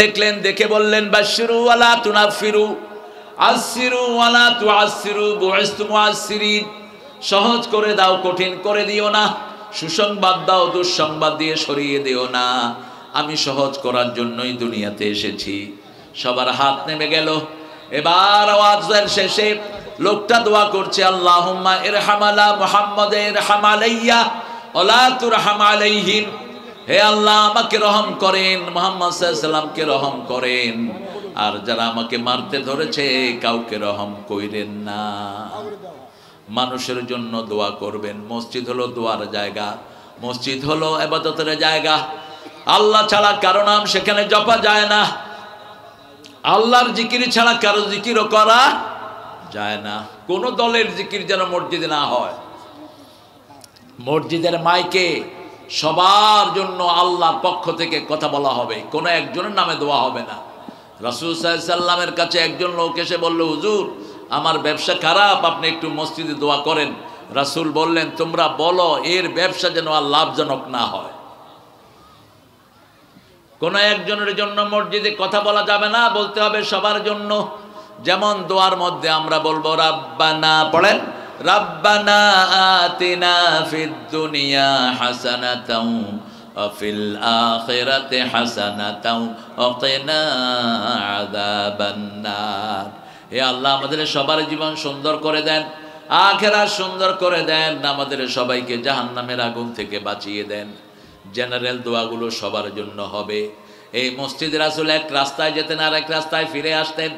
দেখলেন, দেখে বললেন বাশশিরু ওয়ালা তুনাফিরু, আশশিরু ওয়ালা তুআশশিরু, বুইসতু মুআশশিরিন। সহজ করে দাও, কঠিন করে দিও না। সুসংবাদ দাও, দুঃসংবাদ দিয়ে সরিয়ে দিও না। আমি সহজ করার জন্যই দুনিয়াতে এসেছি। সবার হাত নেমে গেল। এবার আওয়াজের শেষে লোকটা দোয়া করছে, আল্লাহুম্মা ইরহামালা মুহাম্মাদে ইরহাম আলাইয়া ওয়ালা তুরহাম আলাইহিম। হে আল্লাহ, আমাকে রহম করেন, মুহাম্মদ সাল্লাল্লাহু আলাইহি সাল্লামকে রহম করেন, আর যারা আমাকে মারতে ধরেছে কাউকে রহম কইরেন না। মানুষের জন্য দোয়া করবেন। মসজিদ হলো দোয়ার জায়গা, মসজিদ হলো ইবাদতের জায়গা। আল্লাহ ছাড়া কারো নাম সেখানে জপা যায় না, আল্লাহর জিকির ছাড়া কারো জিকিরও করা যায় না। কোন দলের জিকির যেন মসজিদে না হয়। মসজিদের মাইকে সবার জন্য আল্লাহর পক্ষ থেকে কথা বলা হবে, কোনো একজনের নামে দোয়া হবে না। রাসূল সাল্লাল্লাহু আলাইহি সাল্লামের কাছে একজন লোক এসে বলল, হুজুর আমার ব্যবসা খারাপ, আপনি একটু মসজিদে দোয়া করেন। রাসূল বললেন, তোমরা বলো এর ব্যবসা যেন আর লাভজনক না হয়। কোনো একজনের জন্য মসজিদে কথা বলা যাবে না, বলতে হবে সবার জন্য। যেমন দোয়ার মধ্যে আমরা বলবো রাব্বানা, পড়েন, রাব্বানা আতিনা ফিদ দুনিয়া হাসানাতাও ওয়া ফিল আখিরাতি হাসানাতাও ওয়া কিনা আযাবান নার। হে আল্লাহ, আমাদের সবার জীবন সুন্দর করে দেন, আখিরাত সুন্দর করে দেন, আমাদের সবাইকে জাহান্নামের আগুন থেকে বাঁচিয়ে দেন। জেনারেল দোয়াগুলো সবার জন্য হবে। এই মসজিদে রাসূল এক রাস্তায় যেতেন আর এক রাস্তায় ফিরে আসতেন।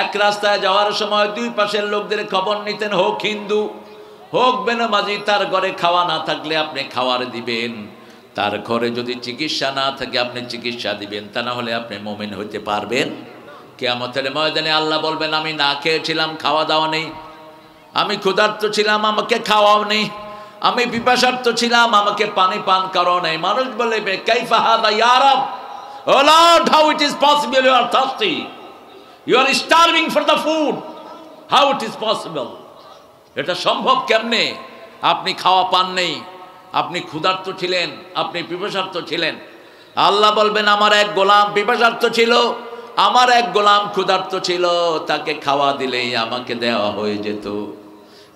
এক রাস্তায় যাওয়ার সময় দুই পাশের লোকদের খবর নিতেন, হোক হিন্দু হোক বেনামাজি, তার ঘরে খাওয়া না থাকলে আপনি খাওয়ার দিবেন, তার ঘরে যদি চিকিৎসা না থাকে আপনি চিকিৎসা দিবেন, তা না হলে আপনি মুমিন হইতে পারবেন। কিয়ামতের ময়দানে আল্লাহ বলবেন, আমি না খেয়েছিলাম, খাওয়া দাওয়া নেই, আমি ক্ষুধার্ত ছিলাম, আমাকে খাওয়াও নেই, আমি পিপাসার্ত ছিলাম, আমাকে পানি পান করাও নেই। মানুষ বলবে, কাইফা হাদা ইয়া রাব, O lord, how it is possible, you are thirsty, you are starving for the food, how it is possible? এটা সম্ভব কেমনে? আপনি খাওয়া পান নেই, আপনি ক্ষুধার্ত ছিলেন, আপনি পিপাসার্ত ছিলেন। আল্লাহ বলবেন, আমার এক গোলাম পিপাসার্ত ছিল, আমার এক গোলাম ক্ষুধার্ত ছিল, তাকে খাওয়া দিলেই আমাকে দেওয়া হয়ে যেত।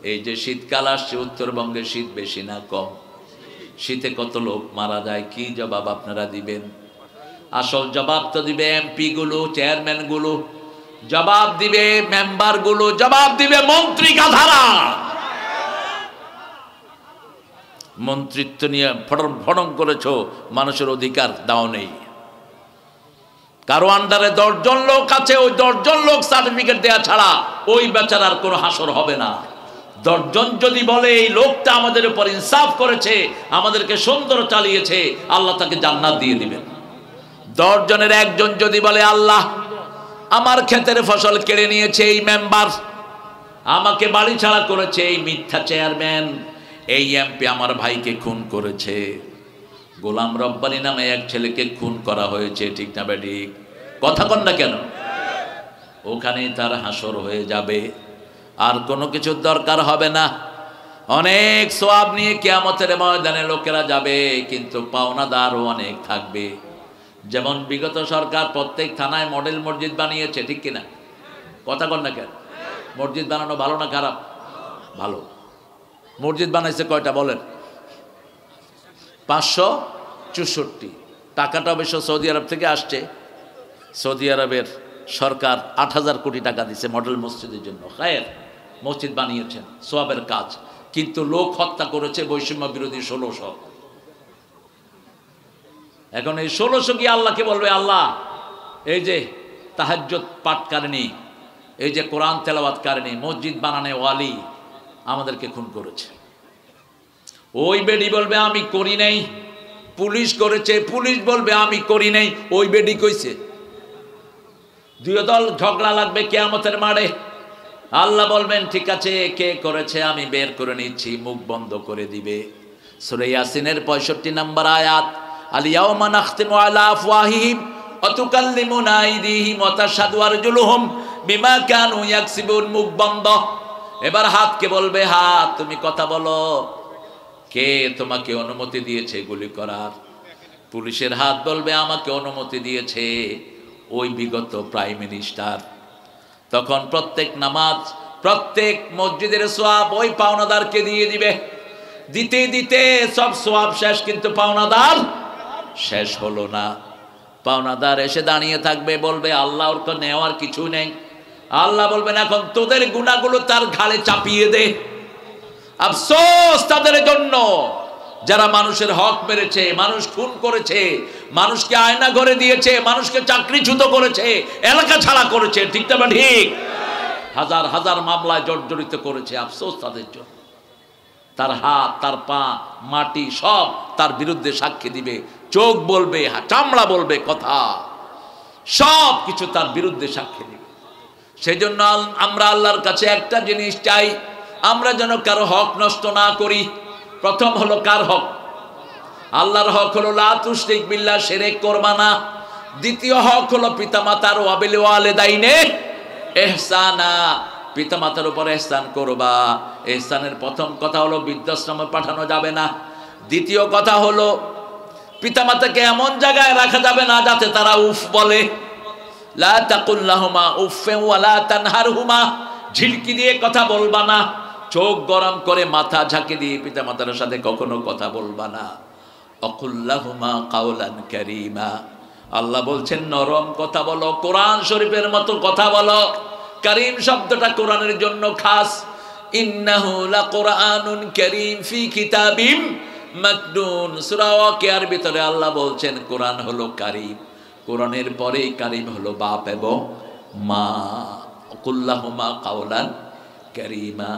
এই যে শীতকাল আসছে, উত্তরবঙ্গে শীত বেশি না কম? শীতে কত লোক মারা যায়, কি জবাব আপনারা দিবেন? আসল জবাব তো দিবে এমপি গুলো, চেয়ারম্যান গুলো, জবাব দিবে মেম্বার গুলো, জবাব দিবে মন্ত্রী গাধারা। মন্ত্রিত্ব নিয়ে ফটং করেছো, মানুষের অধিকার দাও নেই। কারো আন্ডারে 10 জন লোক আছে, ওই 10 জন লোক সার্টিফিকেট দেয়া ছাড়া ওই বেচারার কোনো হাসর হবে না। 10 জন যদি বলে এই লোকটা আমাদের উপর ইনসাফ করেছে, আমাদেরকে সুন্দর চালিয়েছে, আল্লাহ তাকে জান্নাত দিয়ে দিবেন। 10 জনের একজন যদি বলে, আল্লাহ আমার ক্ষেতের ফসল কেড়ে নিয়েছে এই মেম্বার, আমাকে বাড়ি ছাড়া করেছে এই মিথ্যা চেয়ারম্যান, এই এমপি আমার ভাইকে খুন করেছে, গোলাম রব্বানী নামে এক ছেলেকে খুন করা হয়েছে, ঠিক না বেঠিক? কথা কন না কেন? ওখানে তার হাসর হয়ে যাবে, আর কোনো কিছুর দরকার হবে না। অনেক সওয়াব নিয়ে কিয়ামতের ময়দানে লোকেরা যাবে, কিন্তু পাওনাদারও অনেক থাকবে। যেমন বিগত সরকার প্রত্যেক থানায় মডেল মসজিদ বানিয়েছে, ঠিক কিনা? কথা কন না কেন? মসজিদ বানানো ভালো না খারাপ? ভালো। মসজিদ বানাইছে কয়টা বলেন? 564। টাকাটা অবশ্য সৌদি আরব থেকে আসছে। সৌদি আরবের সরকার 8000 কোটি টাকা দিচ্ছে মডেল মসজিদের জন্য। খায়ের, মসজিদ বানিয়েছেন, সওয়াবের কাজ। কিন্তু লোক হত্যা করেছে বৈষম্য বিরোধী 1600। এখন এই 1600 কি আল্লাহকে বলবে, আল্লাহ এই যে তাহাজ্জুদ পাঠকারিনী, এই যে কোরআন তেলাওয়াতকারিনী, মসজিদ বানানে ওয়ালি আমাদেরকে খুন করেছে। ওই বেডি বলবে আমি করি নাই, পুলিশ করেছে, পুলিশ বলবে আমি করি নাই, ওই বেডি কইছে। দুই দল ঝগড়া লাগবে কিয়ামতের মাঠে। আল্লাহ বলবেন, ঠিক আছে, কে করেছে আমি বের করে নিচ্ছি, মুখ বন্ধ করে দিবে। সূরা ইয়াসিনের 65 নম্বর আয়াত, আল-ইয়াওমা নাখতিমু আলা আফওয়াহিহিম ওয়া তুকাল্লিমুনা আইদিহিম ওয়া তাশহাদু আরজুলুহুম বিমা কানু ইয়াকসিবুন। মুখ বন্ধ। এবার হাতকে বলবে, হাত তুমি কথা বলো, কে তোমাকে অনুমতি দিয়েছে এগুলি করার? পুলিশের হাত বলবে, আমাকে অনুমতি দিয়েছে ওই বিগত প্রাইম মিনিস্টার। তখন প্রত্যেক নামাজ, প্রত্যেক মসজিদের সোয়াব ওই পাওনাদারকে দিয়ে দিবে। দিতে দিতে সব সোয়াব শেষ, কিন্তু পাওনাদার শেষ হলো না। পাওনাদার এসে দাঁড়িয়ে থাকবে, বলবে আল্লাহ ওর তো নেওয়ার কিছু নেই। আল্লাহ বলবেন এখন তোদের গুনাহগুলো তার ঘাড়ে চাপিয়ে দে। আফসোস তাদের জন্য যারা মানুষের হক মেরেছে, মানুষ খুন করেছে, মানুষকে আয়না ঘরে দিয়েছে, মানুষকে চাকরিচ্যুত করেছে, এলাকা ছাড়া করেছে, ঠিক না ঠিক? হাজার হাজার মামলায় জর্জরিত করেছে। আফসোস তাদের জন্য। তার হাত, তার পা, মাটি সব তার বিরুদ্ধে সাক্ষী দিবে। চোখ বলবে, চামড়া বলবে, কথা সব কিছু তার বিরুদ্ধে সাক্ষী দিবে। সেই জন্য আমরা আল্লাহর কাছে একটা জিনিস চাই, আমরা যেন কারো হক নষ্ট না করি। প্রথম হলো কার হক? আল্লাহর হক হলো লা তুশরিক বিল্লাহ, শিরক করবা না। দ্বিতীয় হক হলো পিতামাতার ওয়া বিল ওয়ালিদাইনে ইহসানা, পিতামাতার উপর ইহসান করবা। ইহসানের প্রথম কথা হলো বৃদ্ধাশ্রমে পাঠানো যাবে না। দ্বিতীয় কথা হলো পিতামাতাকে এমন জায়গায় রাখা যাবে না যাতে তারা উফ বলে। লা তাকুল লাহুমা উফফিন ওয়া লা তানহারহুমা, ঝিলকি দিয়ে কথা বলবা না। চোখ গরম করে মাথা ঝাঁকি দিয়ে পিতামাতার সাথে কখনো কথা বলবা না। অকুল লাহুমা কাওলান কারীমা, আল্লাহ বলছেন নরম কথা বলো, কোরআন শরীফের মতো কথা বলো। কারীম শব্দটা কোরআনের জন্য খাস। ইন্নাহু লাকুরআনুন কারীম ফি কিতাবিম মাকনুন, সূরা ওয়াকিয়ার ভিতরে আল্লাহ বলছেন কোরআন হলো কারীম। কোরআনের পরে কারীম হলো বাপ এবং মা। কুল্লাহুমা কাওলান কারীমা।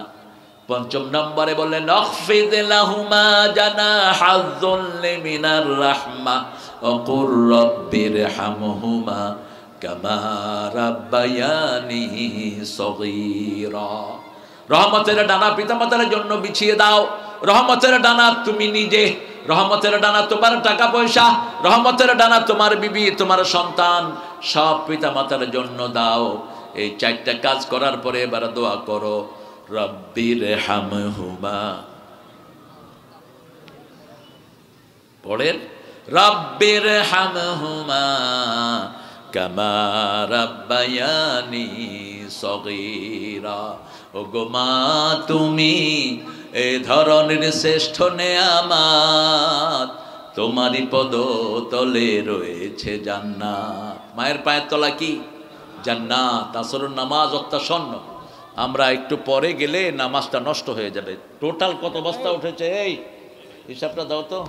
পঞ্চম নম্বরে বললেন আখফিদ লাহুমা জানাহায যুল্লি মিনার রাহমা ওয়া কুর রাব্বিরহামহুমা কামা রাব্বায়ানি সগীরা। রহমতের ডানা পিতামাতার জন্য বিছিয়ে দাও। রহমতের ডানা তুমি নিজে, রহমতের ডানা তোমার টাকা পয়সা, রহমতের ডানা তোমার বিবি, তোমার সন্তান, সব পিতামাতার জন্য দাও। এই চারটা কাজ করার পরে এবার দোয়া করো রব্বিরহামহুমা। পড়েন রব্বিরহামহুমা কামা রাব্বায়ানি সগীরা। ওগো মা তুমি এই ধরনের শ্রেষ্ঠ নেয়ামত, তোমারই পদ তলে রয়েছে জান্নাত। মায়ের পায়ের তলা কি? জান্নাত। আসরের নামাজ অত্যাসন্ন। আমরা একটু পরে গেলে নামাজটা নষ্ট হয়ে যাবে। টোটাল কত বস্তা উঠেছে এই হিসাবটা দাও তো।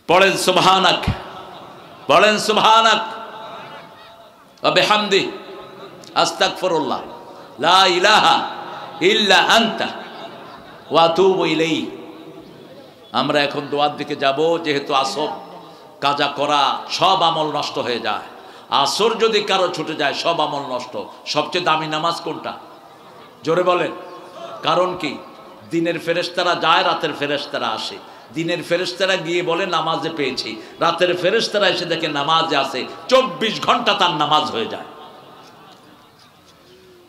পড়েন সুবহানাক, পড়েন সুবহানাক ওয়া বিহামদি আস্তাগফিরুল্লাহ লা ইলাহা ইল্লা আনতা ওয়া আতুবু ইলাইহি। আমরা এখন দোয়ার দিকে যাব। যেহেতু আসর কাজা করা সব আমল নষ্ট হয়ে যায়। আসর যদি কারো ছুটে যায় সব আমল নষ্ট। সবচেয়ে দামি নামাজ কোনটা? জোরে বলেন। কারণ কি? দিনের ফেরেশতারা যায়, রাতের ফেরেশতারা আসে। দিনের ফেরেশতারা গিয়ে বলে নামাজে পেয়েছি, রাতের ফেরেশতারা এসে দেখে নামাজে আসে। 24 ঘন্টা তার নামাজ হয়ে যায়।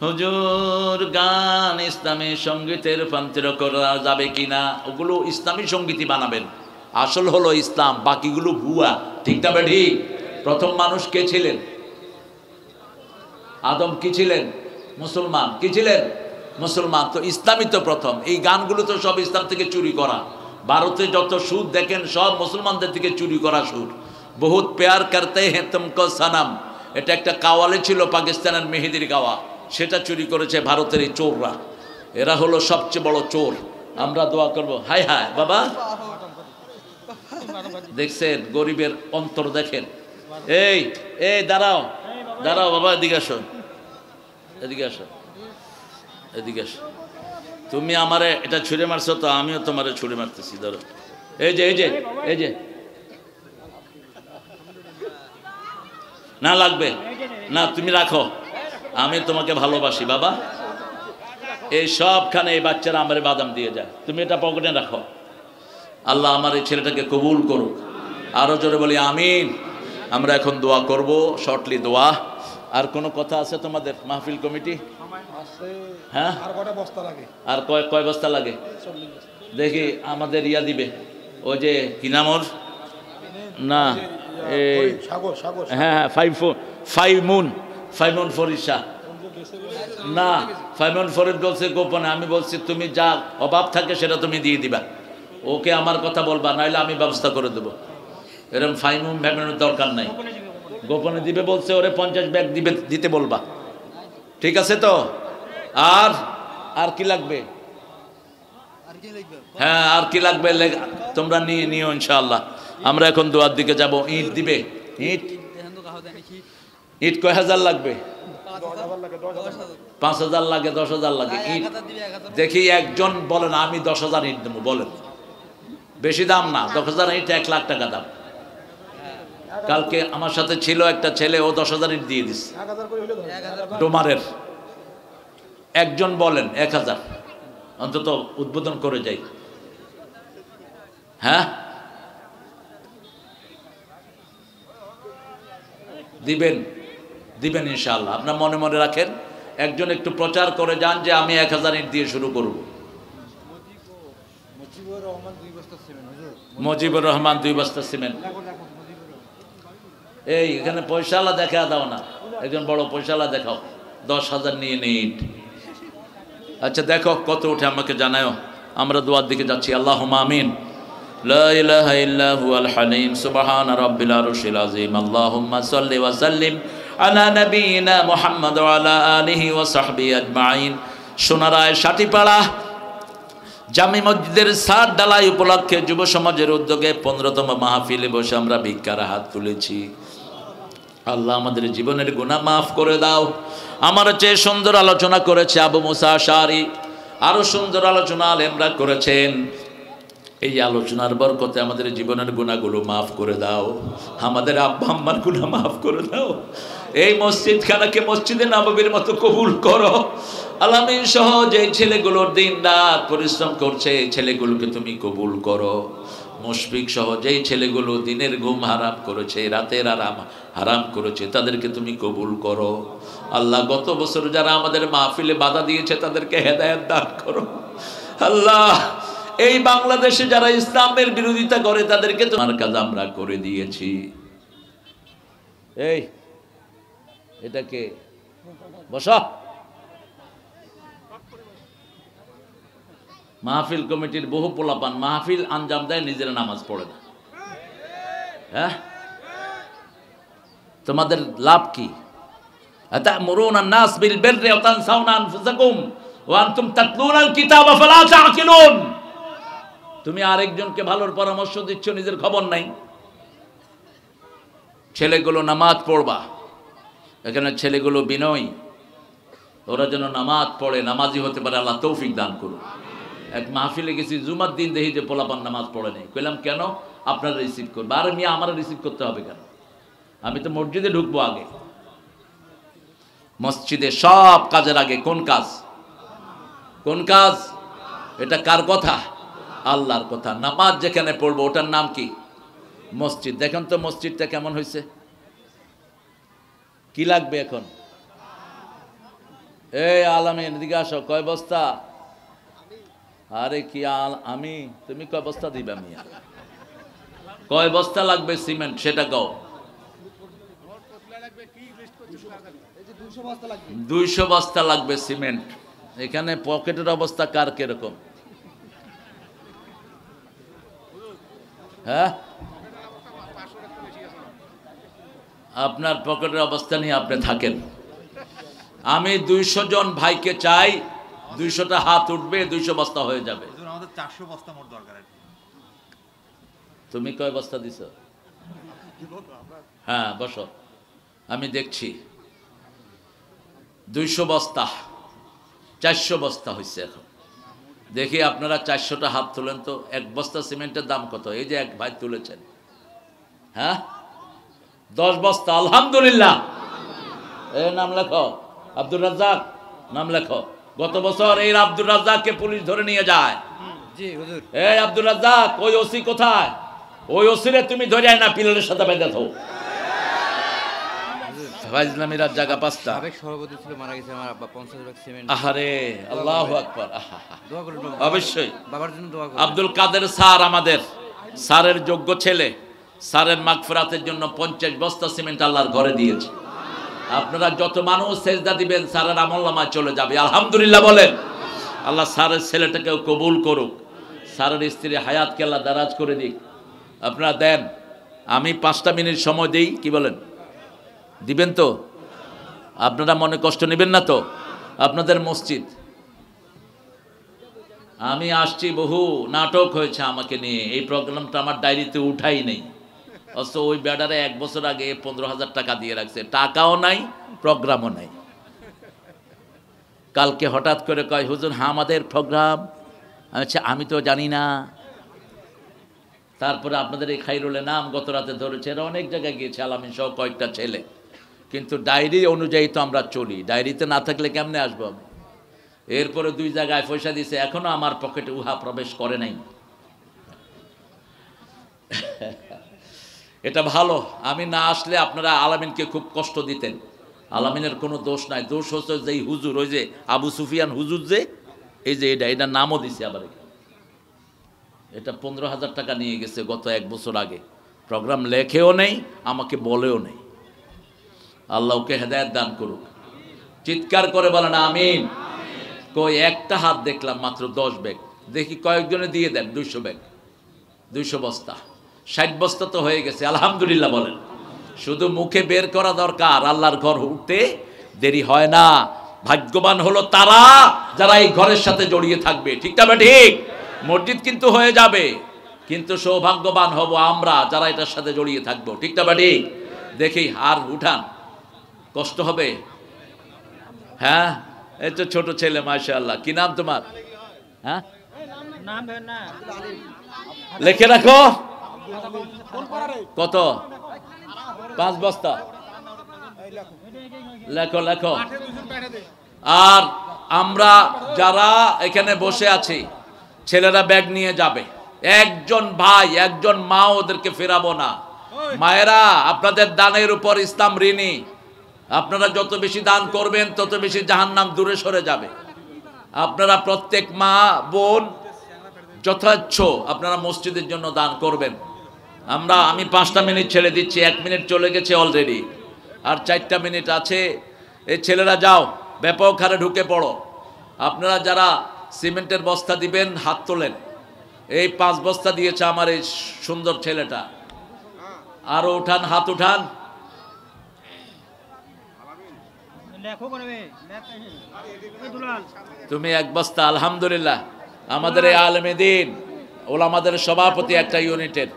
হুজুর গান ইসলামী সঙ্গীতের রূপান্তর করা যাবে কিনা? ওগুলো ইসলামী সঙ্গীতই বানাবেন। আসল হলো ইসলাম, বাকিগুলো ভুয়া। ঠিক না ঠিক? প্রথম মানুষ কে ছিলেন? আদম। কি ছিলেন? মুসলমান। কি ছিলেন? মুসলমান। তো ইসলামই তো প্রথম। এই গানগুলো তো সব ইসলাম থেকে চুরি করা। ভারতে যত সুর দেখেন সব মুসলমানদের থেকে চুরি করা সুর। বহুত প্যার করতে হ্যাঁ তুমকো সনম, এটা একটা কাওয়ালে ছিল পাকিস্তানের মেহেদির গাওয়া, সেটা চুরি করেছে ভারতের এই চোররা। এরা হলো সবচেয়ে বড় চোর। আমরা দোয়া করব। হায় হায় বাবা, দেখছেন গরিবের অন্তর দেখেন। এই এই দাঁড়াও দাঁড়াও বাবা, এদিকে আসো, এদিকে আসো, এদিকে আসো। তুমি আমারে এটা ছুঁড়ে মারছো তো আমিও তোমারে ছুঁড়ে মারতেছি। ধরো এই যে এই যে এই যে, না লাগবে না, তুমি রাখো, আমি তোমাকে ভালোবাসি বাবা। এই সবখানে এই বাচ্চারা আমার বাদাম দিয়ে যায়, তুমি এটা পকেটে রাখো। আল্লাহ আমার এই ছেলেটাকে কবুল করুক। আরো জোরে বলি আমিন। আমরা এখন দোয়া করব, শর্টলি দোয়া। আর কোনো কথা আছে তোমাদের মাহফিল কমিটি? হ্যাঁ, আর কয় বস্তা লাগে? দেখি আমাদের ইয়া দিবে, ওই যে কি নাম ওর, না হ্যাঁ ফাইমুন ফরিসা না, ফাইমুন ফরিদ বলছে গোপনে, আমি বলছি তুমি যা অভাব থাকে সেটা তুমি দিয়ে দিবা, ওকে আমার কথা বলবা, নাহলে আমি ব্যবস্থা করে দেবো। এরকম ফাইমুন ভ্যামের দরকার নাই, গোপনে দিবে বলছে, ওরে 50 ব্যাগ দিতে বলবা, ঠিক আছে তো? আর কি লাগবে? হ্যাঁ, আর কি লাগবে তোমরা নিও ইনশাআল্লাহ। আমরা এখন দোয়ার দিকে যাব। ইট দিবে? ইট কয় হাজার লাগবে? 5,000 লাগে, 10,000 লাগে ইট। দেখি একজন বলেন আমি 10,000 ইট দেবো, বলেন। বেশি দাম না, 10,000 ইট 1 লাখ টাকা দাম। কালকে আমার সাথে ছিল একটা ছেলে, ও 10,000 ইট দিয়ে দিস ডোমারের। একজন বলেন 1,000 অন্তত উদ্বোধন করে যাই। হ্যাঁ দিবেন ইনশাআল্লাহ। আপনার মনে মনে রাখেন, একজন একটু প্রচার করে যান যে আমি 1,000 ইট দিয়ে শুরু করব। মুজিবুর রহমান 2 বস্তা সিমেন্ট। এই এখানে পয়সাওয়ালা দেখা দাও না, একজন বড় পয়সাওয়ালা দেখাও, 10,000 নিয়ে ইট। আচ্ছা দেখো কত ওঠে আমাকে জানাও। আমরা দোয়ার দিকে যাচ্ছি। আল্লাহুম্মা আমিন। লা ইলাহা ইল্লা হুয়াল হালিম সুবহানা রাব্বিল আরশিল আযীম। আল্লাহুম্মা সাল্লি ওয়া সাল্লিম আলা নাবিয়িনা মুহাম্মদ ওয়া আলা আলিহি ওয়া সাহবিহি আজমাইন। সোনারায় সাটিপাড়া জামি মসজিদের 7 ডালাই উপলক্ষে যুব সমাজের উদ্যোগে 15তম মাহফিলে বসে আমরা ভিক্ষার হাত তুলেছি। আল্লাহ আমাদের জীবনের গুনাহ মাফ করে দাও। আমার চেয়ে সুন্দর আলোচনা করেছে আবু মুসা আশআরী, আরো সুন্দর আলোচনা আলেমরা করেছেন। এই আলোচনার বরকতে আমাদের জীবনের গুনাহগুলো মাফ করে দাও। আমাদের আব্বা আম্মার গুনাহ মাফ করে দাও। এই মসজিদখানাকে মসজিদে নববীর মতো কবুল করো। আলামিন সহ যে ছেলেগুলোর দিন রাত পরিশ্রম করছে, এই ছেলেগুলোকে তুমি কবুল করো। মুশফিক সহ যেই ছেলেগুলো দিনের ঘুম হারাম করেছে, রাতের আরাম হারাম করেছে, তাদেরকে তুমি কবুল করো। আল্লাহ গত বছর যারা আমাদের মাহফিলে বাধা দিয়েছে তাদেরকে হেদায়েত দান করো। আল্লাহ এই বাংলাদেশে যারা ইসলামের বিরোধিতা করে তাদেরকে তোমার কাজ আমরা করে দিয়েছি। এই এটাকে বসা। মাহফিল কমিটির বহু পোলাপান মাহফিল আঞ্জাম দেয়, নিজেরা নামাজ পড়ে না। হ্যাঁ, তোমাদের লাভ কি? আতা'মুরুনা আন-নাস বিল বিররি ওয়া তানসাউনা আনফুসাকুম ওয়া আনতুম তাতলুনাল কিতাবা ফালা তা'কিলুন। তুমি আরেকজনকে ভালোর পরামর্শ দিচ্ছ, নিজের খবর নাই। ছেলেগুলো নামাজ পড়বা, এখানে ছেলেগুলো বিনয়ী, ওরা যেন নামাজ পড়ে, নামাজি হতে পারে। আল্লাহ তৌফিক দান করুন। এক মাহফিলে গেছি, জুমার দিন দেখি যে পোলাপান নামাজ পড়ে নেই। কইলাম কেন? আপনারা রিসিভ করবে। আর মিয়া আমার রিসিভ করতে হবে কেন? আমি তো মসজিদে ঢুকবো আগে। মসজিদে সব কাজের আগে কোন কাজ? কোন কাজ? এটা কার কথা? আল্লাহর কথা। নামাজ যেখানে পড়বো ওটার নাম কি? মসজিদ। দেখেন তো মসজিদটা কেমন হয়েছে। কি লাগবে এখন? এই আলামিন এদিকে আসো। কয় বস্তা? আরে কি আমি, তুমি কয় বস্তা দিবা? মিয়া কয় বস্তা লাগবে সিমেন্ট সেটা কও। 200 বস্তা লাগবে সিমেন্ট। এখানে পকেটের অবস্থা কার কিরকম? হ্যাঁ, আপনার পকেটের অবস্থা নিয়ে আপনি থাকেন। আমি 200 জন ভাইকে চাই, 200টা হাত উঠবে, 200 বস্তা হয়ে যাবে। আমাদের 400 বস্তা মোট দরকার। তুমি কয় বস্তা দিছ? হ্যাঁ বসো, আমি দেখছি। 200 বস্তা, 400 বস্তা হয়েছে এখন। দেখি আপনারা 400টা হাত তোলেন তো। 1 বস্তা সিমেন্টের দাম কত? এই যে এক ভাই তুলেছেন। হ্যাঁ 10 বস্তা। আলহামদুলিল্লাহ। এই নাম লেখো, আব্দুর রাজ্জাক নাম লেখো। গত বছর এই আব্দুর রাজ্জাককে পুলিশ ধরে নিয়ে যায়। জি হুজুর। এই আব্দুর রাজ্জাক, ওই ওসি কোথায়? ওই ওসিরে তুমি ধরে আয় না, পিলারের সাথে বেঁধে দাও। ফাইজলামির জায়গা 5টা। সাবেক সভাপতি ছিল, মারা গেছে আমার আব্বা। 50 লাখ সিমেন্ট। আহারে আল্লাহু আকবার। দোয়া করুন অবশ্যই। বাবার জন্য দোয়া করুন। আব্দুল কাদের স্যার আমাদের স্যারের যোগ্য ছেলে, স্যারের মাগফিরাতের জন্য 50 বস্তা সিমেন্ট আল্লাহর ঘরে দিয়েছে। আপনারা যত মানুষ সেজদা দিবেন স্যারের আমলনামায় চলে যাবে। আলহামদুলিল্লাহ বলেন। আল্লাহ স্যারের ছেলেটাকেও কবুল করুক, স্যারের স্ত্রী হায়াতকে আল্লাহ দারাজ করে দিক। আপনারা দেন, আমি 5টা মিনিট সময় দিই, কি বলেন? দিবেন তো? আপনারা মনে কষ্ট নেবেন না তো? আপনাদের মসজিদ, আমি আসছি, বহু নাটক হয়েছে আমাকে নিয়ে, এই প্রোগ্রামটা আমার ডায়েরিতে উঠাই নেই। অথচ ওই ব্যাডারে 1 বছর আগে 15,000 টাকা দিয়ে রাখছে, টাকাও নাই, প্রোগ্রামও নাই। কালকে হঠাৎ করে কয়, হুজুর হ্যাঁ আমাদের প্রোগ্রাম। আচ্ছা, আমি তো জানি না। তারপরে আপনাদের এই খাইরুলের নাম গত রাতে ধরেছে, এরা অনেক জায়গায় গিয়েছে, আলামিন সহ কয়েকটা ছেলে। কিন্তু ডায়েরি অনুযায়ী তো আমরা চলি, ডায়েরিতে না থাকলে কেমনে আসবো আমি? এরপরে 2 জায়গায় পয়সা দিছে, এখনো আমার পকেটে উহা প্রবেশ করে নাই। এটা ভালো, আমি না আসলে আপনারা আলামিনকে খুব কষ্ট দিতেন। আলামিনের কোনো দোষ নাই, দোষ হচ্ছে যে হুজুর, ওই যে আবু সুফিয়ান হুজুর, যে এই যে এটার নামও দিছে আবার। এটা 15,000 টাকা নিয়ে গেছে গত 1 বছর আগে, প্রোগ্রাম লেখেও নেই, আমাকে বলেও নেই। আল্লাহ ওকে হেদায়েত দান করুক। চিৎকার করে বলেন আমিন। কই একটা হাত দেখলাম মাত্র 10 ব্যাগ, দেখি কয়েকজনে দিয়ে দেন 200 ব্যাগ, 200 বস্তা, 60 বস্তা তো হয়ে গেছে। আলহামদুলিল্লাহ বলেন। শুধু মুখে বের করা দরকার, আল্লাহর ঘর উঠতে দেরি হয় না। ভাগ্যবান হলো তারা যারা এই ঘরের সাথে জড়িয়ে থাকবে, ঠিক না? ঠিক। মসজিদ কিন্তু হয়ে যাবে, কিন্তু সৌভাগ্যবান হব আমরা যারা এটার সাথে জড়িয়ে থাকবো, ঠিক না? ঠিক। দেখি আর উঠান, কষ্ট হবে। হ্যাঁ, এই তো ছোট ছেলে, মাশাআল্লাহ। কি নাম তোমার? হ্যাঁ, লিখে রাখো। কত? 5 বস্তা। লেখো লেখো। আর আমরা যারা এখানে বসে আছি, ছেলেরা ব্যাগ নিয়ে যাবে। একজন ভাই, একজন মা ওদেরকে ফেরাবো না। মায়েরা, আপনাদের দানের উপর ইসলাম ঋণী। আপনারা যত বেশি দান করবেন তত বেশি জাহান্নাম দূরে সরে যাবে। আপনারা প্রত্যেক মা বোন যথার্থ আপনারা মসজিদের জন্য দান করবেন। আমি 5টা মিনিট ছেড়ে দিচ্ছি, 1 মিনিট চলে গেছে অলরেডি, আর 4টা মিনিট আছে। এই ছেলেরা যাও, ব্যাপক হারে ঢুকে পড়ো। আপনারা যারা সিমেন্টের বস্তা দিবেন হাত তোলেন। এই 5 বস্তা দিয়েছে আমার এই সুন্দর ছেলেটা। আরো উঠান, হাত উঠান। তুমি 1 বস্তা। আলহামদুলিল্লাহ। আমাদের এই আলেমে দ্বীন ওলামাদের সভাপতি একটা ইউনিটের,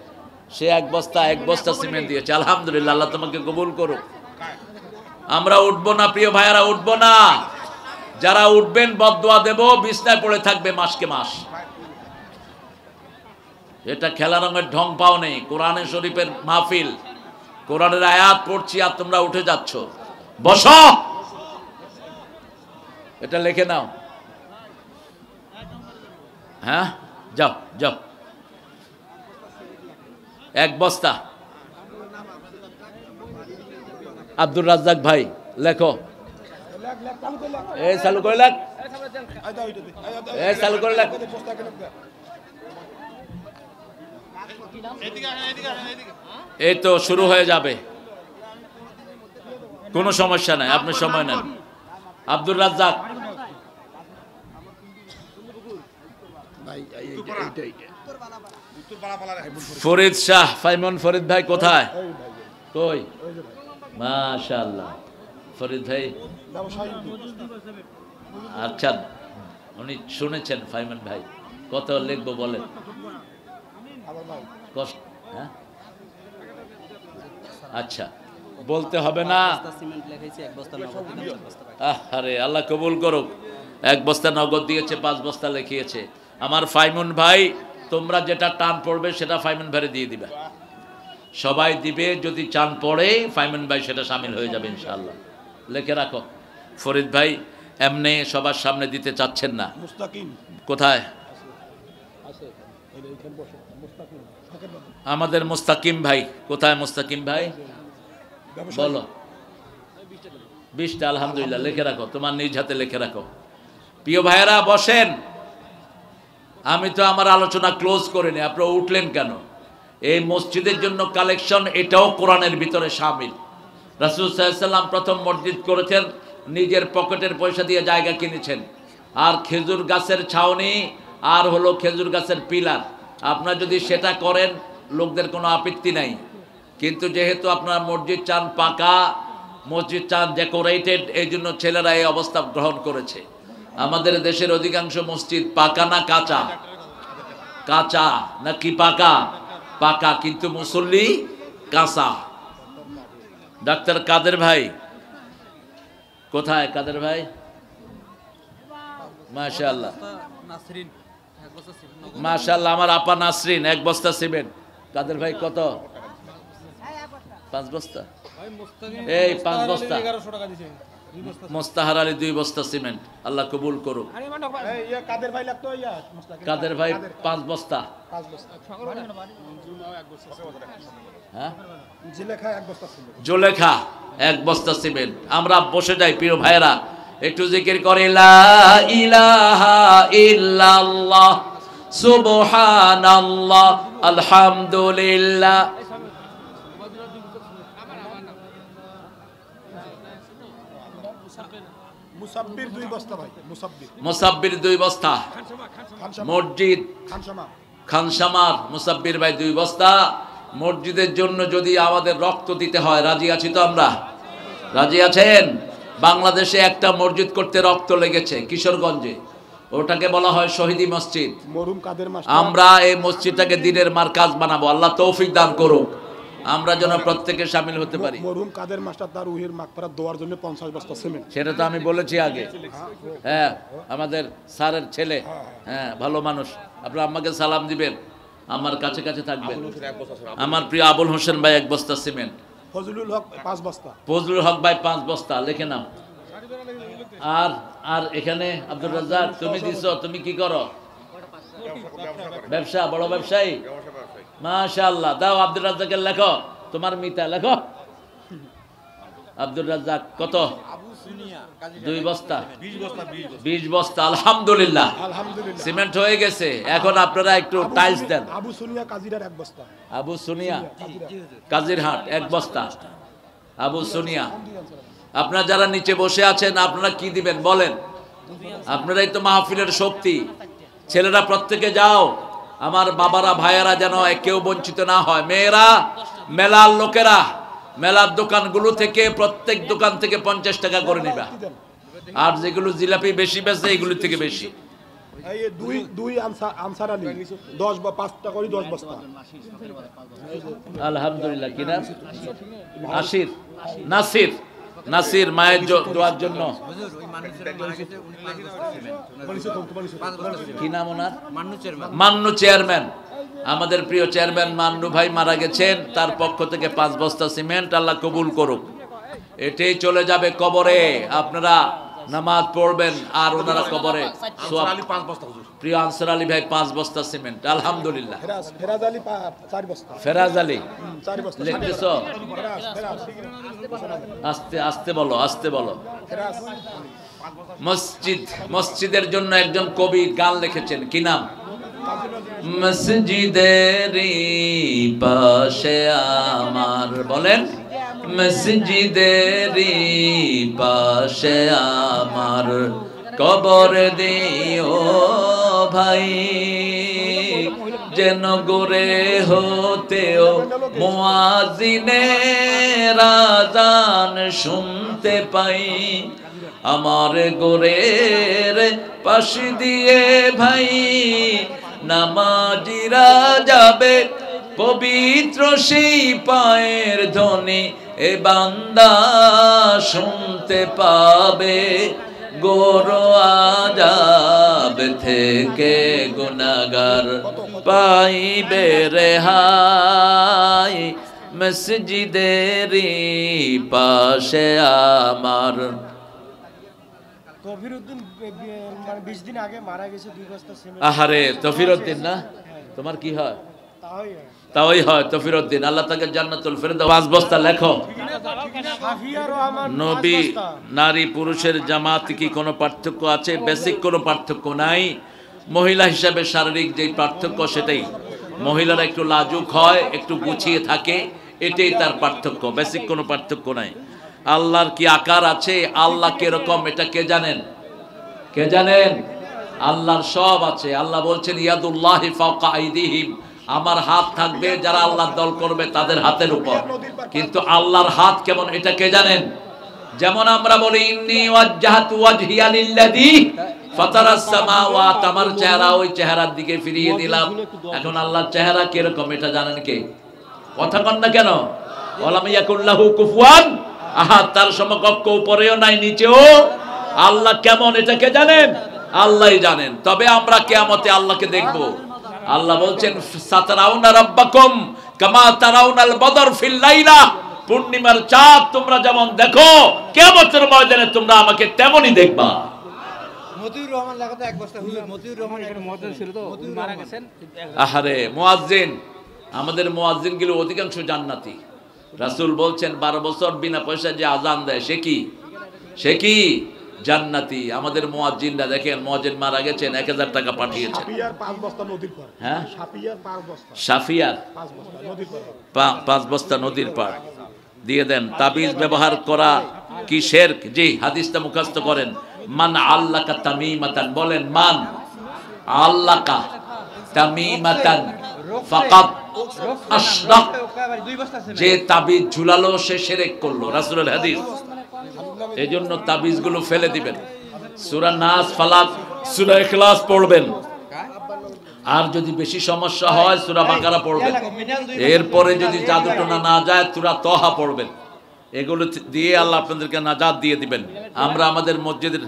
সে 1 বস্তা সিমেন্ট দিয়েছে। আলহামদুলিল্লাহ, আল্লাহ তোমাকে কবুল করুক। আমরা উঠবো না প্রিয় ভাইয়ারা, উঠবো না। যারা উঠবেন বদদুয়া দেব, বিছনায় পড়ে থাকবে মাসকে মাস। এটা খেলা রঙের ঢং পাও নেই। কোরআনে শরীফের মাহফিল, কোরআনের আয়াত পড়ছি আর তোমরা উঠে যাচ্ছ। বসো, এটা লিখে নাও। হ্যাঁ, যাও যাও। 1 বস্তা। আব্দুর রাজ্জাক ভাই লেখো। এই চালু করে লেখ, এই চালু করে লেখ। এই তো শুরু হয়ে যাবে, কোনো সমস্যা নাই, আপনি সময় নেন। আব্দুর রাজ্জাক, ফরিদ শাহ, ফাইমন ফরিদ ভাই কোথায়? কই? মাশাআল্লাহ, ফরিদ ভাই। আচ্ছা, উনি শুনেছেন ফাইমন ভাই, কত লিখবো বলেন? হ্যাঁ, আচ্ছা, বলতে হবে না। আরে আল্লাহ কবুল করুক। 1 বস্তা নগদ দিয়েছে, 5 বস্তা লিখিয়েছে। আমার ফাইমন ভাই, তোমরা যেটা টান পড়বে সেটা ফাইমন ভাইরে দিয়ে দিবা। সবাই দিবে, যদি চান পড়ে ফাইমন ভাই সেটা শামিল হয়ে যাবে ইনশাআল্লাহ। লিখে রাখো। ফরিদ ভাই এমনি সবার সামনে দিতে চাচ্ছেন না। কোথায়? আমাদের মুস্তাকিম ভাই কোথায়? মুস্তাকিম ভাই বলো। 20টা। আলহামদুলিল্লাহ, লিখে রাখো, তোমার নিজ হাতে লিখে রাখো। প্রিয় ভাইয়েরা বসেন। আমি তো আমার আলোচনা ক্লোজ করিনি, আপনারা উঠলেন কেন? এই মসজিদের জন্য কালেকশন, এটাও কোরআনের ভিতরে শামিল। রাসূল সাল্লাল্লাহু আলাইহি ওয়াসাল্লাম প্রথম মসজিদ করেছেন, নিজের পকেটের পয়সা দিয়ে জায়গা কিনেছেন। আর খেজুর গাছের ছাউনি আর হলো খেজুর গাছের পিলার, আপনারা যদি সেটা করেন লোকদের কোনো আপত্তি নাই। কিন্তু যেহেতু আপনারা মসজিদ চান পাকা, মসজিদ চান ডেকোরেটেড, এই জন্য ছেলেরা এই অবস্থা গ্রহণ করেছে। আমাদের দেশের অধিকাংশ মসজিদ পাকা না কাঁচা? কাঁচা নাকি পাকা? পাকা, কিন্তু মুসল্লি কাঁচা। ডাক্তার কাদের ভাই কোথায়? কাদের ভাই মাশাআল্লাহ, মাশাআল্লাহ। আমার আপা নাসরিন 1 বস্তা সিমেন্ট। কাদের ভাই কত? 5 বস্তা। এই 5 বস্তা। মোস্তাহার আলী 2 বস্তা সিমেন্ট। আল্লাহ কবুল করুক। কাদের ভাই 5 বস্তা। জোলেখা 1 বস্তা সিমেন্ট। আমরা বসে যাই প্রিয় ভাইরা, একটু জিকির করে লা ইলাহা ইল্লাল্লাহ সুবহানাল্লাহ আলহামদুলিল্লাহ। মুসাব্বির 2 বস্তা। মসজিদ খানসামার মুসাব্বির ভাই 2 বস্তা। মসজিদের জন্য যদি আমাদের রক্ত দিতে হয়, রাজি আছি তো আমরা? রাজি আছেন? বাংলাদেশে একটা মসজিদ করতে রক্ত লেগেছে কিশোরগঞ্জে, ওটাকে বলা হয় শহীদি মসজিদ। আমরা এই মসজিদটাকে দিনের মারকাজ বানাবো, আল্লাহ তৌফিক দান করুক, আমরা যেন প্রত্যেকে শামিল হতে পারি। মরহুম কাদের মাস্টার তার রুহের মাগফিরাত দোয়ার জন্য 50 বস্তা সিমেন্ট। সেটা তো আমি বলেছি আগে। হ্যাঁ, আমাদের স্যারের ছেলে, হ্যাঁ ভালো মানুষ। আপনারা আমাকে সালাম দিবেন, আমার কাছে কাছে থাকবেন। আমার প্রিয় আবুল হোসেন ভাই 1 বস্তা সিমেন্ট। ফজলুল হক 5 বস্তা। ফজলুল হক ভাই 5 বস্তা, লিখে নাও। আর আর এখানে আব্দুর রাজ্জাক, তুমি দিছো, তুমি কি করো? ব্যবসা, বড় ব্যবসায়ী, মাশাআল্লাহ। দাও আব্দুর রাজ্জাকের লেখো, তোমার মিতা লেখো। আব্দুর রাজ্জাক কত? 2 বস্তা। 20 বস্তা। আলহামদুলিল্লাহ, সিমেন্ট হয়ে গেছে। এখন আপনারা একটু টাইলস দেন। আবু সুনিয়া কাজিরার 1 বস্তা। আবু সুনিয়া কাজিরহাট 1 বস্তা। আবু সুনিয়া। আপনারা যারা নিচে বসে আছেন, আপনারা কি দিবেন বলেন? আপনারাই তো মাহফিলের শক্তি। ছেলেরা প্রত্যেকে যাও, আমার বাবারা ভাইয়ারা যেন কেউ বঞ্চিত না হয়। মেয়েরা, মেলার লোকেরা, মেলার দোকানগুলো থেকে প্রত্যেক দোকান থেকে 50 টাকা করে নিবা। আর যেগুলো জিলাপি বেশি বেচে এগুলো থেকে বেশি। এই দুই আনসার আলী 10 বা 5 টাকা করে 10 বস্তা। আলহামদুলিল্লাহ। কি নাম? নাসির। নাসির, নাসির মায়ের দোয়ার জন্য। কি নাম ওনার? মান্নু চেয়ারম্যান। আমাদের প্রিয় চেয়ারম্যান মান্নু ভাই মারা গেছেন, তার পক্ষ থেকে 5 বস্তা সিমেন্ট। আল্লাহ কবুল করুক। এটাই চলে যাবে কবরে, আপনারা নামাজ পড়বেন আর ওনারা কবরে। প্রিয় আনসার আলী ভাই 5 বস্তা সিমেন্ট। আলহামদুলিল্লাহ। ফেরাজ আলী 4 বস্তা। ফেরাজ আলী 4 বস্তা। লিখতেছো? আস্তে আস্তে বলো, আস্তে বলো। মসজিদের জন্য একজন কবি গান লিখেছেন, কি নাম? মসজিদের পাশে আমার, বলেন মসজিদের পাশে আমার কবর দিও ভাই, যেন গোরে হতেও মুয়াজ্জিনের আযান শুনতে পাই। আমার গোরের পাশ দিয়ে ভাই নামাজিরা যাবে, পবিত্র সেই পায়ের ধ্বনি এ বান্দা শুনতে পাবে। গোর আযাব থেকে গুনাহগার পাইবে রেহাই, মসজিদের পাশে আমার। আহারে তফিরউদ্দিন না, তোমার কি হয়? তাই হয় তফিরউদ্দিন। আল্লাহ তাকে জান্নাতুল ফেরদাউস। 5 বস্তা লেখো। নবী নারী পুরুষের জামাতে কি কোনো পার্থক্য আছে? বেসিক কোনো পার্থক্য নাই। মহিলা হিসাবে শারীরিক যেই পার্থক্য সেটাই। মহিলারা একটু লাজুক হয়, একটু গুছিয়ে থাকে, এটাই তার পার্থক্য, বেসিক কোনো পার্থক্য নাই। আল্লাহর কি আকার আছে, আল্লাহ কিরকম, এটা কে জানেন? কে জানেন? আল্লাহর সব আছে। আল্লাহ বলছেন ইয়াদুল্লাহি ফাওকা আইদিহিম, আমার হাত থাকবে যারা আল্লাহর দল করবে তাদের হাতের উপর। কিন্তু আল্লাহর হাত কেমন এটা কে জানেন? যেমন আমরা বলি ইন্নী ওয়াজ্জাহতু ওয়াজহিয়া লিল্লাযী ফাতারাস সামাওয়াত, আমার চেহারা ওই চেহারার দিকে ফিরিয়ে দিলাম। এখন আল্লাহর চেহারা কিরকম এটা জানেন কে? কথা কন না কেন? ওয়ালাম ইয়াকুল্লাহু কুফুয়ান আহাদ, তার সমকক্ষ উপরেও নাই নিচেও। আল্লাহ কেমন এটা কে জানেন? আল্লাহই জানেন। তবে আমরা কিয়ামতে আল্লাহকে দেখব। আল্লাহ বলছেন সাতারাউনা রাব্বাকুম কামা তারাউনাল বদর ফিল লাইলা, পূর্ণিমার চাঁদ তোমরা যেমন দেখো কিয়ামতের ময়দানে তোমরা আমাকে তেমনই দেখবা। মতিউর রহমান লেখা তো এক বস্তা হুজুর, মতিউর রহমান এখানে মুয়াজ্জিন ছিল তো, মারা গেছেন। আহারে মুয়াজ্জিন, আমাদের মুয়াজ্জিন গুলো অধিকাংশ জান্নাতি। রাসূল বলছেন 12 বছর বিনা পয়সায় যে আযান দেয় সে কি জান্নাতি। আমাদের মুয়াজ্জিনরা দেখেন, মুয়াজ্জিন মারা গেছেন 1000 টাকা পাঠিয়েছেন। সাফিয়ার 5 বস্তা নদীর পার। হ্যাঁ, সাফিয়ার 5 বস্তা। সাফিয়ার 5 বস্তা নদীর পার। 5 বস্তা নদীর পার দিয়ে দেন। তাবিজ ব্যবহার করা কি শিরক? জি, হাদিসটা মুখস্থ করেন। মান আল্লাকা তামিমাতান, বলেন মান আল্লাকা তামিমাতান ফাকাদ আশরাক, যে তাবিজ ঝুলালো সে শিরক করলো, রাসূলের হাদিস। এজন্য তাবিজগুলো ফেলে দিবেন। সূরা নাস, ফালাক, সূরা ইখলাস পড়বেন। আর যদি বেশি সমস্যা হয় সূরা বাকারা পড়বেন। এরপরে যদি জাদুটোনা না যায় সূরা তহা পড়বেন। এগুলো দিয়ে আল্লাহ আপনাদেরকে নাজাত দিয়ে দিবেন। আমরা আমাদের মসজিদের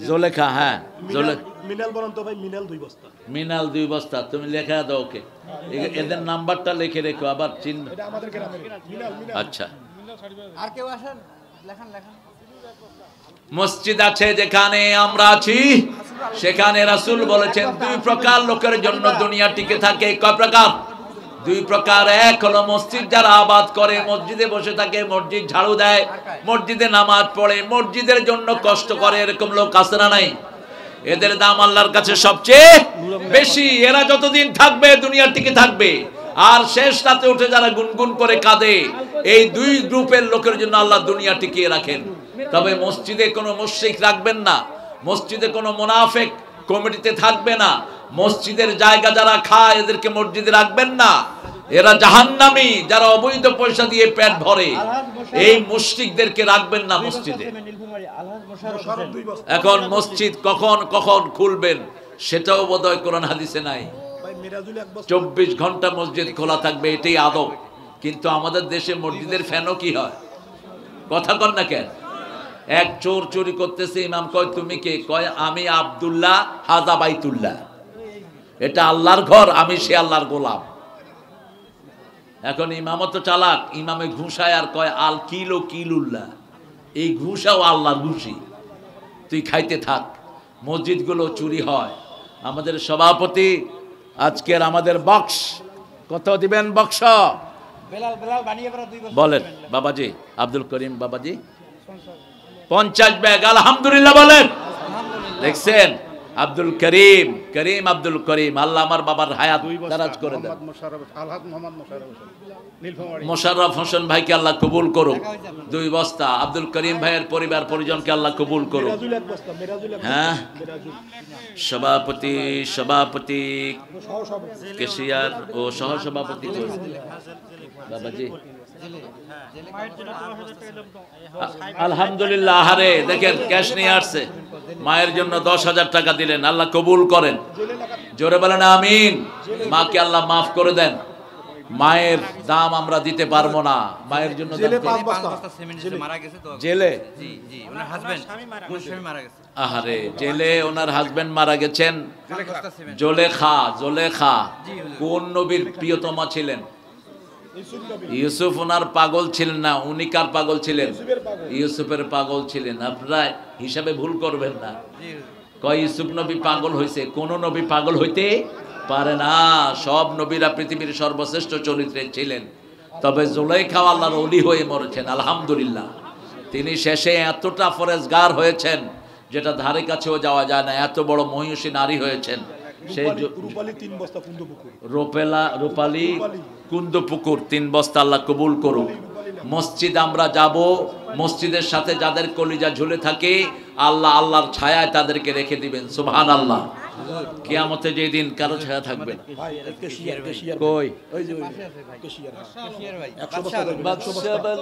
জোলেখা, হ্যাঁ মিনাল বলেন তো ভাই, মিনাল 2 বস্তা। মিনাল 2 বস্তা, তুমি লেখা দাও ওকে। এদের নাম্বারটা লিখে রেখো, আবার চিন। এটা আমাদের গ্রামের মিনাল। আচ্ছা, আর কেউ আসেন, লেখান। মসজিদ আছে যেখানে আমরা আছি, সেখানে রাসূল বলেছেন 2 প্রকার লোকের জন্য দুনিয়া টিকে থাকে। কয় প্রকার? 2 প্রকার। এক হলো মসজিদ যারা আবাদ করে, মসজিদে বসে থাকে, মসজিদ ঝাড়ু দেয়, মসজিদে নামাজ পড়ে, মসজিদের জন্য কষ্ট করে, এরকম লোক আছে না নাই? এদের দাম আল্লাহর কাছে সবচেয়ে বেশি। এরা যতদিন থাকবে দুনিয়া টিকে থাকবে। আর শেষ রাতে উঠে যারা গুনগুন করে কাঁদে, এই 2 গ্রুপের লোকের জন্য আল্লাহ দুনিয়া টিকিয়ে রাখেন। তবে মসজিদে কোনো মুশরিক রাখবেন না, মসজিদে কোনো মুনাফিক কমিটিতে থাকবে না, মসজিদের জায়গা যারা খায় এদেরকে মসজিদে রাখবেন না। এরা জাহান্নামী, যারা অবৈধ পয়সা দিয়ে পেট ভরে, এই মুশরিকদেরকে রাখবেন না মসজিদে। এখন মসজিদ কখন খুলবেন সেটাও বোধহয় কোরআন হাদিসে নাই। 24 ঘন্টা মসজিদ খোলা থাকবে, এটাই আদব। কিন্তু আমাদের দেশে মসজিদের ফ্যানও কি হয়? কথা কন না কেন? এক চোর চুরি করতেছে, ইমাম কয় তুমি কে? কয় আমি আব্দুল্লাহ, হাজা বাইতুল্লাহ। এটা আল্লাহর ঘর, আমি সে আল্লাহর গোলাম। এখন ইমামও তো চালাক, ইমামে ঘুষায় আর কয় আল কিলো কিলুল্লাহ। এই ঘুষাও আল্লাহর ঘুষি, তুই খাইতে থাক। মসজিদগুলো চুরি হয়। আমাদের সভাপতি আজকের আমাদের বক্স কত দিবেন? বক্স বলেন বাবাজি, আব্দুল করিম বাবাজি 50 ব্যাগ। আলহামদুলিল্লাহ বলেন। দেখছেন আব্দুল করিম, আব্দুল করিম, আল্লাহ আমার বাবার হায়াত দারাজ করে দেন। মোশাররফ হোসেন ভাইকে আল্লাহ কবুল করুক, 2 বস্তা। আব্দুল করিম ভাইয়ের পরিবার পরিজনকে আল্লাহ কবুল করুক। হ্যাঁ, সভাপতি কেশিয়ার ও সহসভাপতি বাবাজি। আলহামদুলিল্লাহ। আহারে দেখেন ক্যাশ নিয়ে আসছে, মায়ের জন্য 10,000 টাকা দিলেন, আল্লাহ কবুল করেন। জোরে বলেন আমিন। মাকে আল্লাহ মাফ করে দেন। মায়ের দাম আমরা দিতে পারবো না, মায়ের জন্য জেলে। আহারে জেলে ওনার হাজবেন্ড মারা গেছেন। জোলেখা কোন নবীর প্রিয়তমা ছিলেন? ইউসুফ। ওনার পাগল ছিলেন না, উনি কার পাগল ছিলেন? ইউসুফের পাগল ছিলেন। আপনারা হিসাবে ভুল করবেন না। কয় ইউসুফ নবী পাগল হয়েছে, কোন নবী পাগল হইতে পারে না। সব নবীরা পৃথিবীর সর্বশ্রেষ্ঠ চরিত্রে ছিলেন। তবে জুলাইখা আল্লাহর ওলি হয়ে মরেছেন, আলহামদুলিল্লাহ। তিনি শেষে এতটা ফরেজগার হয়েছেন যেটা ধারে কাছেও যাওয়া যায় না, এত বড় মহিষী নারী হয়েছেন। সেই রূপালী 3 বস্তা কুন্দপুকুর। রূপালী কুন্দপুকুর 3 বস্তা আল্লাহ কবুল করুক। মসজিদ আমরা যাব, মসজিদের সাথে যাদের কলিজা ঝুলে থাকে আল্লাহ আল্লাহর ছায়ায় তাদেরকে রেখে দিবেন। সুবহানাল্লাহ। কিয়ামতে যেই দিন কারো ছায়া থাকবে না। ভাই কেশিয়ার কই ওই যে কেশিয়ার কেশিয়ার ভাই 100 বস্তা দেবেন।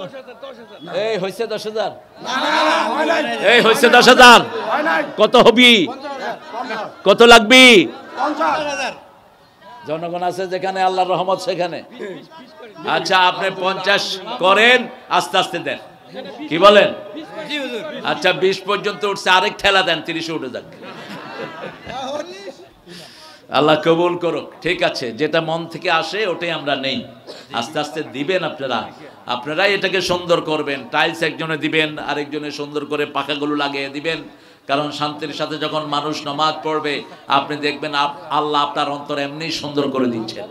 এই হইছে 10,000, হয় নাই এই হইছে 10,000। হয় নাই কত হবি, কত লাগবি? 50,000 জনগণ আছে যেখানে আল্লাহর রহমত সেখানে। আচ্ছা আপনি 50 করেন, আস্তে আস্তে দেন, কি বলেন? জি হুজুর। আচ্ছা 20 পর্যন্ত উঠছে, আরেক ঠেলা দেন, 30 উঠে যাক। আল্লাহ কবুল করুক। ঠিক আছে, যেটা মন থেকে আসে ওটাই আমরা নেই। আস্তে আস্তে দিবেন আপনারা, আপনারাই এটাকে সুন্দর করবেন। টাইলস একজনে দিবেন, আরেকজনে সুন্দর করে পাখাগুলো লাগিয়ে দিবেন। কারণ শান্তির সাথে যখন মানুষ নামাজ পড়বে আপনি দেখবেন আল্লাহ আপনার অন্তর এমনি সুন্দর করে দিচ্ছেন,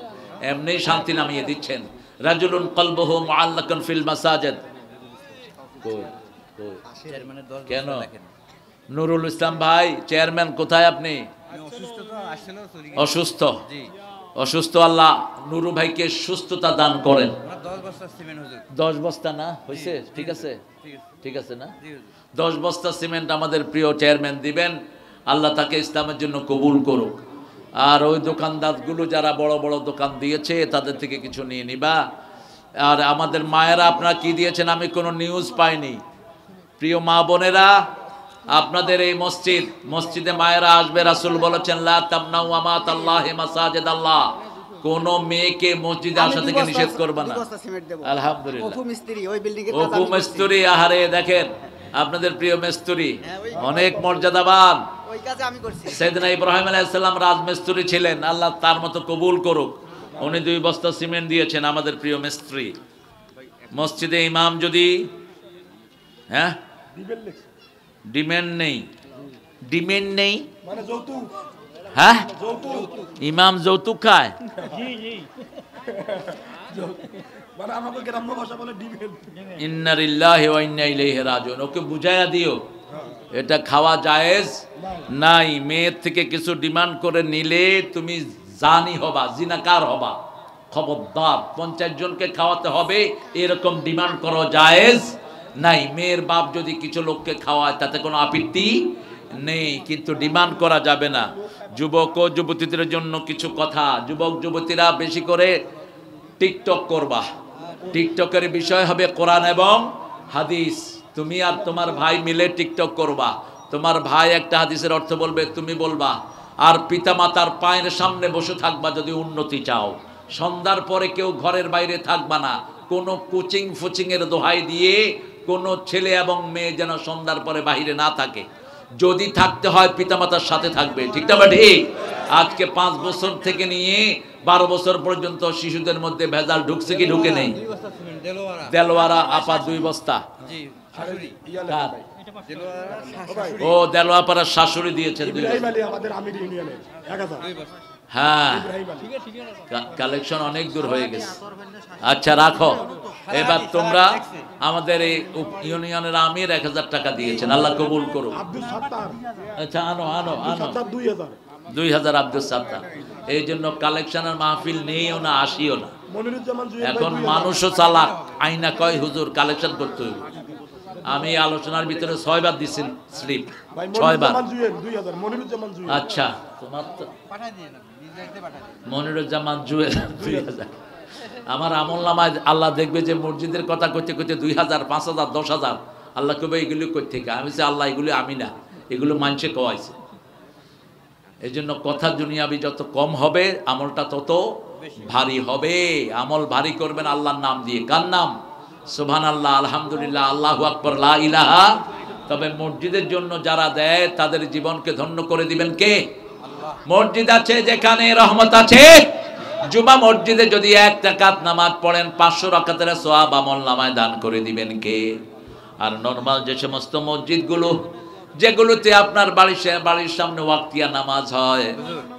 এমনি শান্তি নামিয়ে দিচ্ছেন। রাজুলুন কলবুহু মুআল্লাকুন ফিল মাসাজিদ। চেয়ারম্যানের 10 কেন নুরুল ইসলাম ভাই চেয়ারম্যান কোথায়? আপনি অসুস্থ তো আসছিল চলে অসুস্থ? জি। অসুস্থ, আল্লাহ নুরু ভাইকে সুস্থতা দান করেন। 10 বস্তা সিমেন্ট হুজুর। 10 বস্তা না হয়েছে? ঠিক আছে, ঠিক আছে না? জি হুজুর। 10 বস্তা সিমেন্ট আমাদের প্রিয় চেয়ারম্যান দিবেন। আল্লাহ তাকে ইসলামের জন্য কবুল করুক। আর ওই দোকানদারগুলো যারা বড় বড় দোকান দিয়েছে তাদের থেকে কিছু নিয়ে নিবা। আর আমাদের মায়েরা আপনারা কি দিয়েছেন আমি কোনো নিউজ পাইনি। প্রিয় মা বোনেরা, আপনাদের এই মসজিদে মায়েরা আসবে। রাসূল বলেছেন লা তামনাউ আমাতাল্লাহি মাসাজিদাল্লাহ, কোন মেয়েকে মসজিদে আসা থেকে নিষেধ করবে না। আলহামদুলিল্লাহ। অপু মিস্ত্রি ওই বিল্ডিং এর অপু মিস্ত্রি, আহারে দেখেন আপনাদের প্রিয় মিস্ত্রি অনেক মর্যাদাবান। ওই কাজে আমি করছি। সাইয়েদনা ইব্রাহিম আলাইহিস সালাম রাজমিস্ত্রি ছিলেন, আল্লাহ তার মতো কবুল করুক। উনি 2 বস্তা সিমেন্ট দিয়েছেন আমাদের প্রিয় মিস্ত্রি। মসজিদে ইমাম যদি ডিমেন্ড নেই মানে যৌতুক হ্যাঁ, যৌতুক ইমাম যৌতুক খায়? মানে আমাকে গ্রাম্য ভাষা বলে ডিমেল। ইন্না লিল্লাহি ওয়া ইন্না ইলাইহি রাজিউন। ওকে বুঝাইয়া দিও এটা খাওয়া জায়েজ নাই। মেয়ের থেকে কিছু ডিমান্ড করে নিলে তুমি জানি হবা, জিনাকার হবা। খবরদার, 50 জনকে খাওয়াতে হবে এরকম ডিমান্ড করো জায়েজ নাই। মেয়ের বাপ যদি কিছু লোককে খাওয়ায় তাতে কোনো আপত্তি নেই, কিন্তু ডিমান্ড করা যাবে না। যুবক ও যুবতীদের জন্য কিছু কথা। যুবক যুবতীরা বেশি করে টিকটক করবা। টিকটকের বিষয় হবে কোরআন এবং হাদিস। তুমি আর তোমার ভাই মিলে টিকটক করবা। তোমার ভাই একটা হাদিসের অর্থ বলবে, তুমি বলবা। আর পিতামাতার পায়ের সামনে বসে থাকবা যদি উন্নতি চাও। সন্ধ্যার পরে কেউ ঘরের বাইরে থাকবা না। কোনো কোচিং ফোচিং এর দোহাই দিয়ে কোনো ছেলে এবং মেয়ে যেন সন্ধ্যার পরে বাইরে না থাকে। যদি থাকতে হয় পিতামাতার সাথে থাকবে। ঠিক না ঠিক? আজকে 5 বছর থেকে নিয়ে 12 বছর পর্যন্ত শিশুদের মধ্যে ভেজাল ঢুকছে কি ঢুকে নেই? 2 বস্তা সিমেন্ট দেলোয়ারা। দেলোয়ারা আপা 2 বস্তা। জি শাশুড়ি। কার? দেলোয়ারা শাশুড়ি। ও দেলোয়াপাড়ার শাশুড়ি দিয়েছেন 2 ইব্রাহিম বস্তা। আলী আমাদের আমির ইউনিয়নের 1000 2 বস্তা। হ্যাঁ, ইব্রাহিম আলী। কালেকশন অনেক দূর হয়ে গেছে। আচ্ছা রাখো। এবার তোমরা আমাদের এই ইউনিয়নের আমির 1000 টাকা দিয়েছেন, আল্লাহ কবুল করুক। আব্দুল সাত্তার আচ্ছা আনো আনো আনো। 2000 2000 আব্দুল সাত্তার। এই জন্য কালেকশনের মাহফিল নেইও না, আসিও না। মনিরুজ্জামান জুয়েল এখন মানুষও চালাক, আইনা কয় হুজুর কালেকশন করতে হইব। আমি আলোচনার ভিতরে 6 বার দিছি স্লিপ, ভাই 6 বার। মনিরুজ্জামান জুয়েল 2000 মনিরুজ্জামান জুয়েল। আচ্ছা তোমার তো পাঠাই দিয়ে না, নিজে পাঠাই দিয়ে। মনিরুজ্জামান জুয়েল 2000। আমার আমল নামায় আল্লাহ দেখবে যে মসজিদের কথা করতে করতে 2000, 5000, 10000 আল্লাহ কবে এগুলি কই থেকে? আমি বলছি আল্লাহ এগুলি আমি না, এগুলো মানুষে কওয়াইছে। এই জন্য কথা দুনিয়াবি যত কম হবে আমলটা তত ভারী হবে। আমল ভারী করবেন আল্লাহর নাম দিয়ে। কার নাম? সুবহানাল্লাহ, আলহামদুলিল্লাহ, আল্লাহু আকবার, লা ইলাহা। তবে মসজিদের জন্য যারা দেয় তাদের জীবনকে ধন্য করে দিবেন কে? মসজিদ আছে যেখানে রহমত আছে। জুমা মসজিদে যদি 1 রাকাত নামাজ পড়েন 500 রাকাতের সওয়াব আমল নামায় দান করে দিবেন কে? আর নরমাল যে সমস্ত মসজিদগুলো যেগুলোতে আপনার বাড়ির সামনে ওয়াক্তিয়া নামাজ হয়,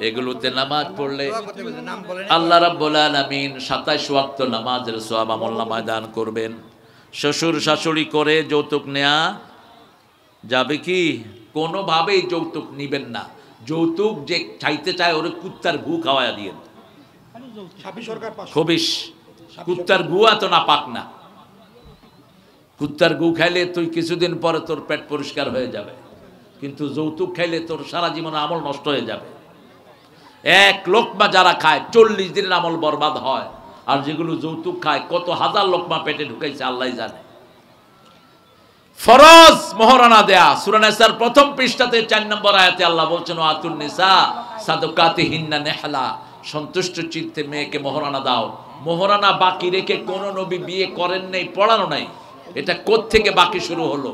এগুলোতে নামাজ পড়লে দোয়া করতে বলছে, নাম বলেন। আল্লাহ রাব্বুল আলামিন 27 ওয়াক্ত নামাজের সওয়াব আমল নামায় দান করবেন। শ্বশুর শাশুড়ি করে যৌতুক নেয়া যাবে কি? কোনোভাবেই যৌতুক নিবেন না। যৌতুক যে চাইতে চায় ওরে কুত্তার গু খাওয়ায়া দিয়ে সাপি সরকার 500 খবিস কুত্তার গু এত না পাক না কুত্তার গু খাইলে তুই কিছুদিন পরে তোর পেট পরিষ্কার হয়ে যাবে কিন্তু যৌতুক খাইলে তোর সারা জীবনে আমল নষ্ট হয়ে যাবে এক লোকমা যারা খায় 40 দিনের আমল বরবাদ হয় আর যেগুলো যৌতুক খায় কত হাজার লোকমা পেটে ঢুকাইছে আল্লাহ জানে ফরজ মোহরানা দেয়া সূরা নিসার প্রথম পৃষ্ঠাতে 4 নম্বর আয়াতে আল্লাহ বলছেন আতুন নিসা সাদাকাতিহিন্না নিহলা সন্তুষ্ট চিত্তে মেয়েকে মোহরানা দাও মোহরানা বাকি রেখে কোন নবী বিয়ে করেন নাই পড়ানো নাই এটা কোত্থেকে বাকি শুরু হলো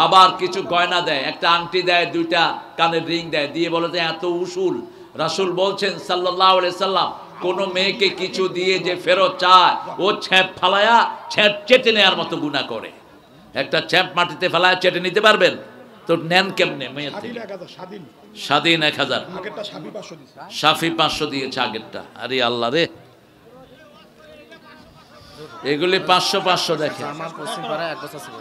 আবার কিছু গয়না দেয় একটা আংটি দেয় দুইটা কানের রিং দেয় দিয়ে বলে যে এত উসুল রাসূল বলছেন সাল্লাল্লাহু আলাইহি সাল্লাম কোন মেয়েকে কিছু দিয়ে যে ফেরত চায় ও ছ্যাপ ফালায়া ছ্যাপ চেটে নেওয়ার মতো গুনাহ করে একটা ছ্যাপ মাটিতে ফেলায় চেটে নিতে পারবেন তো নেন কেমনে মেয়ের থেকে স্বাধীন 1000 আগেরটা সাপি 500 দিছে শাফি 500 দিয়েছে আগেরটা আরে আল্লাহ রে এগুলি 500 500 দেখে আমার পশ্চিম পাড়ায় এক বছর ছিল